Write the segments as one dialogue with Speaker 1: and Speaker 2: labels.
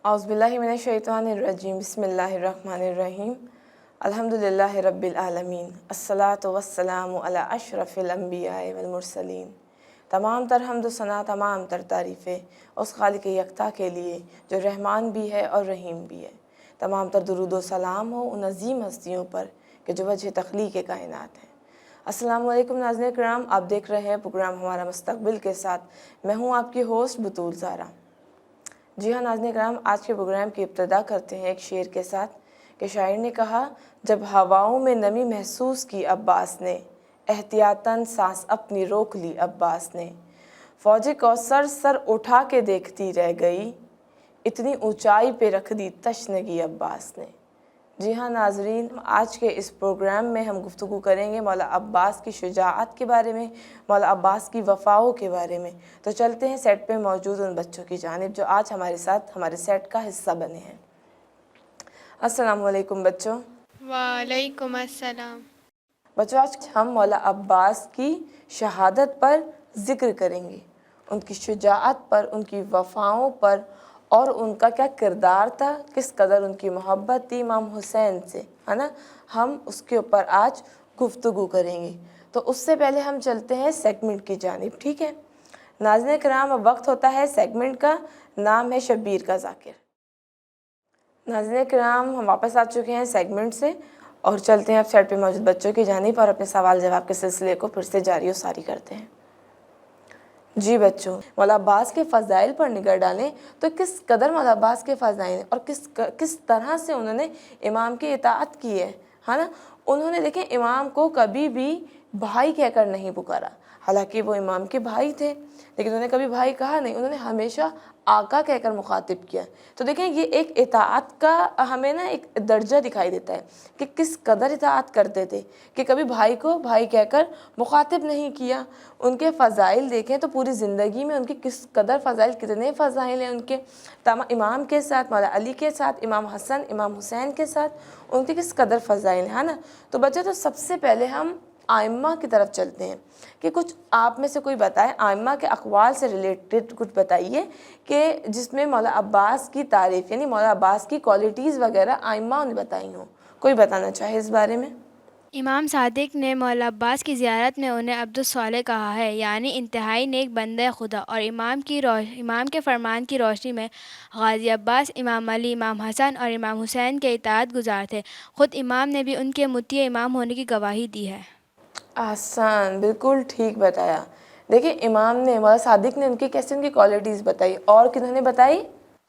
Speaker 1: औज़ुबिल्लाहि मिनश्शैतानिर्रजीम बिस्मिल्लाहिर्रहमानिर्रहीम अल्हम्दुलिल्लाहि रब्बिल आलमीन अस्सलातु वस्सलामु अला अशरफिल अंबिया वल मुरसलीन। तमाम तर हम्द सना, तमाम तर तारीफ़ें उस खालिक यकता के लिए जो रहमान भी है और रहीम भी है। तमाम तर दुरूद व सलाम हो उन अज़ीम हस्तियों पर कि जो वजह तख्लीक़ कायनात है। अस्सलामु अलैकुम नाज़रीन किराम, आप देख रहे हैं प्रोग्राम हमारा मुस्तक़बिल के साथ। मैं हूँ आपकी होस्ट बतूल ज़ारा। जी हाँ नाज़रीन किराम, आज के प्रोग्राम की इब्तिदा करते हैं एक शेर के साथ कि शायर ने कहा, जब हवाओं में नमी महसूस की अब्बास ने, एहतियातन सांस अपनी रोक ली अब्बास ने। फ़ौज कौसर सर उठा के देखती रह गई, इतनी ऊंचाई पे रख दी तशनगी अब्बास ने। जी हाँ नाज़रीन, आज के इस प्रोग्राम में हम गुफ्तगू करेंगे मौला अब्बास की शुजाअत के बारे में, मौला अब्बास की वफ़ाओं के बारे में। तो चलते हैं सेट पे मौजूद उन बच्चों की जानिब जो आज हमारे साथ हमारे सेट का हिस्सा बने हैं। अस्सलाम वालेकुम बच्चों।
Speaker 2: वालेकुम अस्सलाम।
Speaker 1: बच्चों, आज हम मौला अब्बास की शहादत पर ज़िक्र करेंगे, उनकी शुजाअत पर, उनकी वफ़ाओं पर और उनका क्या किरदार था, किस कदर उनकी मोहब्बत थी इमाम हुसैन से, है ना। हम उसके ऊपर आज गुफ्तगू करेंगे। तो उससे पहले हम चलते हैं सेगमेंट की जानिब, ठीक है नाज़रीन किराम। अब वक्त होता है सेगमेंट का, नाम है शब्बीर का ज़ाकिर। नाज़रीन किराम, हम वापस आ चुके हैं सेगमेंट से और चलते हैं अब सेट पे मौजूद बच्चों की जानिब और अपने सवाल जवाब के सिलसिले को फिर से जारी और सारी करते हैं। जी बच्चों, मौला अब्बास के फ़ज़ाइल पर निगाह डालें तो किस कदर मौला अब्बास के फ़ज़ाइल और किस तरह से उन्होंने इमाम की इताअत की है ना। उन्होंने देखें इमाम को कभी भी भाई कहकर नहीं पुकारा, हालांकि वो इमाम के भाई थे लेकिन उन्होंने कभी भाई कहा नहीं, उन्होंने हमेशा आका कहकर मुखातिब किया। तो देखें ये एक इताअत का हमें ना एक दर्जा दिखाई देता है कि किस कदर इताअत करते थे कि कभी भाई को भाई कहकर मुखातिब नहीं किया। उनके फ़ज़ाइल देखें तो पूरी ज़िंदगी में उनके किस कदर फ़ज़ाइल, कितने फ़ज़ाइल हैं उनके इमाम के साथ, मौला अली के साथ, इमाम हसन, इमाम हुसैन के साथ उनके किस कदर फ़ज़ाइल हैं ना। तो बच्चे, तो सबसे पहले हम आइम्मा की तरफ चलते हैं कि कुछ आप में से कोई बताए आइम्मा के अक़वाल से रिलेटेड कुछ बताइए कि जिसमें मौला अब्बास की तारीफ़ यानी मौला अब्बास की क्वालिटीज़ वगैरह आइम्मा ने बताई हों। कोई बताना चाहे इस बारे में?
Speaker 2: इमाम सादिक ने मौला अब्बास की ज़ियारत में उन्हें अब्दुस सालेह कहा है, यानी इंतहाई नेक बंदे खुदा। और इमाम के फरमान की रोशनी में गाज़ी अब्बास इमाम अली, इमाम हसन और इमाम हुसैन के इताअत गुज़ार थे। ख़ुद इमाम ने भी उनके मुत्ती इमाम होने की गवाही दी है।
Speaker 1: आसान, बिल्कुल ठीक बताया। देखिए इमाम ने, मौला सादिक ने उनकी कैसे उनकी क्वालिटीज़ बताई और किन्होंने बताई,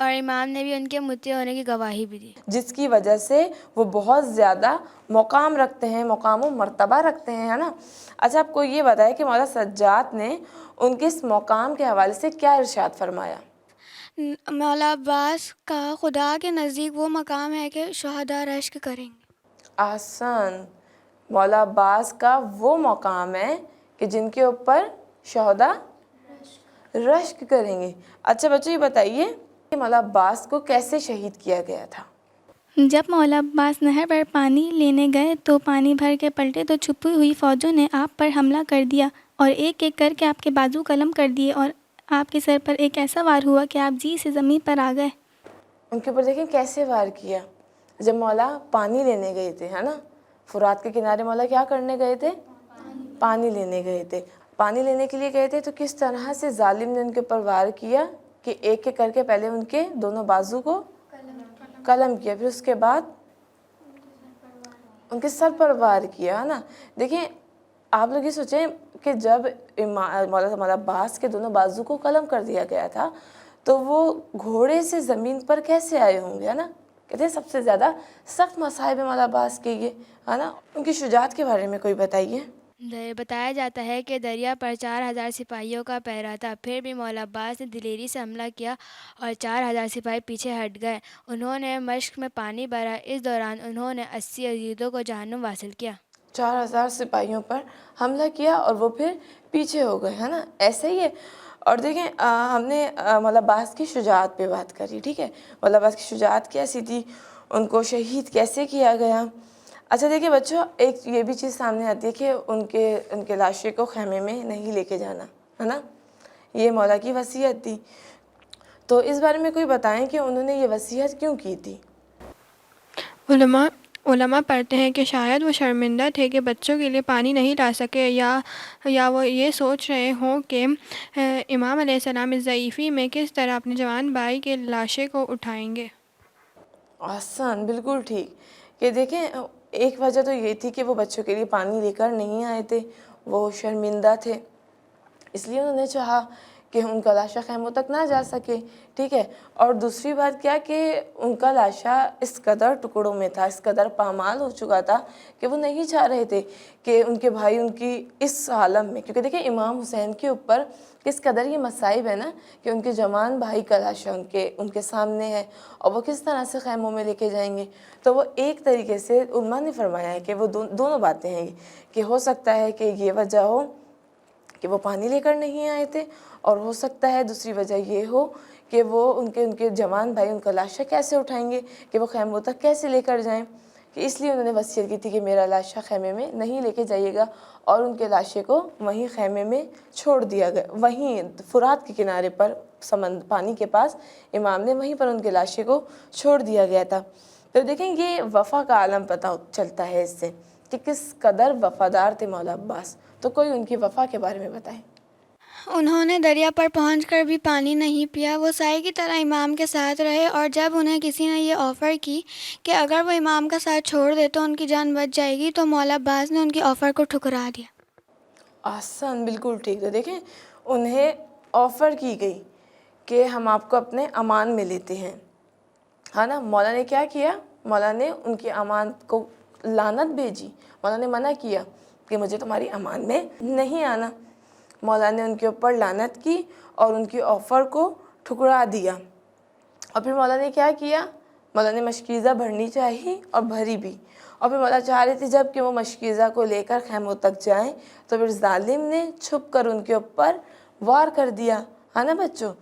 Speaker 2: और इमाम ने भी उनके मुत्ती होने की गवाही भी दी,
Speaker 1: जिसकी वजह से वो बहुत ज़्यादा मकाम रखते हैं, मकाम व मर्तबा रखते हैं, है ना। अच्छा, आपको ये बताया कि मौला सज्जाद ने उनके इस मकाम के हवाले से क्या इरशाद फरमाया?
Speaker 2: मौला अब्बास का खुदा के नज़दीक वो मकाम है कि शहदा रश्क करेंगे।
Speaker 1: आसान, मौला अब्बास का वो मकाम है कि जिनके ऊपर शहदा रश्क करेंगे। अच्छा बच्चों, ये बताइए कि मौला अब्बास को कैसे शहीद किया गया था?
Speaker 3: जब मौला अब्बास नहर पर पानी लेने गए तो पानी भर के पलटे तो छुपी हुई फ़ौजों ने आप पर हमला कर दिया और एक एक करके आपके बाजू कलम कर दिए और आपके सर पर एक ऐसा वार हुआ कि आप जी से ज़मीन पर आ गए।
Speaker 1: उनके ऊपर देखें कैसे वार किया। जब मौला पानी लेने गए थे, है ना, फुरात के किनारे मौला क्या करने गए थे? पानी लेने गए थे। पानी लेने के लिए गए थे तो किस तरह से जालिम ने उनके ऊपर वार किया कि एक एक करके पहले उनके दोनों बाजू को कलम किया, फिर उसके बाद उनके सर पर वार किया, है ना। देखिए आप लोग ये सोचें कि जब मौला अब्बास के दोनों बाजू को कलम कर दिया गया था तो वो घोड़े से ज़मीन पर कैसे आए होंगे, है ना। कहते हैं सबसे ज़्यादा सख्त मसाइब मौला अब्बास के ये, है ना। उनकी शुजाअत के बारे में कोई बताइए।
Speaker 2: बताया जाता है कि दरिया पर 4000 सिपाहियों का पहरा था, फिर भी मौला अब्बास ने दिलेरी से हमला किया और 4000 सिपाही पीछे हट गए। उन्होंने मश्क में पानी भरा। इस दौरान उन्होंने 80 यजीदों को जहन्नुम वासिल किया।
Speaker 1: 4000 सिपाहियों पर हमला किया और वो फिर पीछे हो गए, है ना, ऐसे ही है। और देखें हमने मौला अब्बास की शुजाअत पे बात करी, ठीक है। मौला अब्बास की शुजाअत कैसी थी, उनको शहीद कैसे किया गया। अच्छा देखिए बच्चों, एक ये भी चीज़ सामने आती है कि उनके लाशे को खैमे में नहीं लेके जाना, है ना, ये मौला की वसीयत थी। تو اس بارے میں کوئی بتائیں کہ انہوں نے یہ وصیت کیوں کی تھی؟
Speaker 4: علماء پڑھتے ہیں کہ شاید وہ شرمندہ تھے کہ بچوں کے لیے پانی نہیں لا سکے، یا وہ یہ سوچ رہے ہوں کہ امام علیہ السلام اس ضعیفی میں کس طرح اپنے جوان بھائی کے لاشے کو اٹھائیں گے۔
Speaker 1: آسان، بالکل ٹھیک، کہ دیکھیں ایک وجہ تو یہ تھی کہ وہ بچوں کے لیے پانی لے کر نہیں آئے تھے، وہ شرمندہ تھے، اس لیے انہوں نے چاہا کہ ان کا لاشا خیموں تک نہ جا سکے، ٹھیک ہے۔ اور دوسری بات کیا کہ ان کا لاشا اس قدر ٹکڑوں میں تھا، اس قدر پامال ہو چکا تھا کہ وہ نہیں چاہ رہے تھے کہ ان کے بھائی ان کی اس عالم میں، کیونکہ دیکھیں امام حسین کے اوپر کس قدر یہ مصائب ہے نا کہ ان کے جوان بھائی کا لاشا ان کے سامنے ہے، اور وہ کس طرح سے خیموں میں لے کے جائیں گے۔ تو وہ ایک طریقے سے علماء نے فرمایا ہے کہ وہ دونوں باتیں ہیں کہ ہو سکتا ہے کہ یہ وجہ ہو کہ وہ پانی لے کر نہیں آئے تھے، اور ہو سکتا ہے دوسری وجہ یہ ہو کہ وہ ان کے جوان بھائی ان کا لاشا کیسے اٹھائیں گے، کہ وہ خیموں تک کیسے لے کر جائیں، کہ اس لیے انہوں نے وصیت کی تھی کہ میرا لاشا خیمے میں نہیں لے کے جائیے گا، اور ان کے لاشے کو وہیں خیمے میں چھوڑ دیا گیا، وہیں فرات کے کنارے پر پانی کے پاس امام نے وہیں پر ان کے لاشے کو چھوڑ دیا گیا تھا۔ تو دیکھیں یہ وفا کا عالم پتہ چلتا ہے اس سے کہ کس قدر وفادار تھے مولا عباس۔ تو کوئی ان کی وفا کے بارے میں بتائیں۔
Speaker 5: انہوں نے دریا پر پہنچ کر بھی پانی نہیں پیا، وہ سائے کی طرح امام کے ساتھ رہے، اور جب انہیں کسی نے یہ آفر کی کہ اگر وہ امام کا ساتھ چھوڑ دے تو ان کی جان بچ جائے گی، تو مولا عباس نے ان کی آفر کو ٹھکرا دیا۔
Speaker 1: آسان، بالکل ٹھیک۔ تو دیکھیں انہیں آفر کی گئی کہ ہم آپ کو اپنے امان میں لیتے ہیں، ہاں نا۔ مولا نے کیا کیا؟ مولا نے ان کی امان کو لعنت بھیجی، مولا نے منع کیا کہ مجھے تمہاری امان میں نہیں آنا۔ مولا نے ان کے اوپر لعنت کی اور ان کی آفر کو ٹھکرا دیا۔ اور پھر مولا نے کیا کیا؟ مولا نے مشکیزہ بھرنی چاہی اور بھری بھی، اور پھر مولا چاہ رہے تھے جب کہ وہ مشکیزہ کو لے کر خیموں تک جائیں، تو پھر ظالم نے چھپ کر ان کے اوپر وار کر دیا، ہاں نا بچوں۔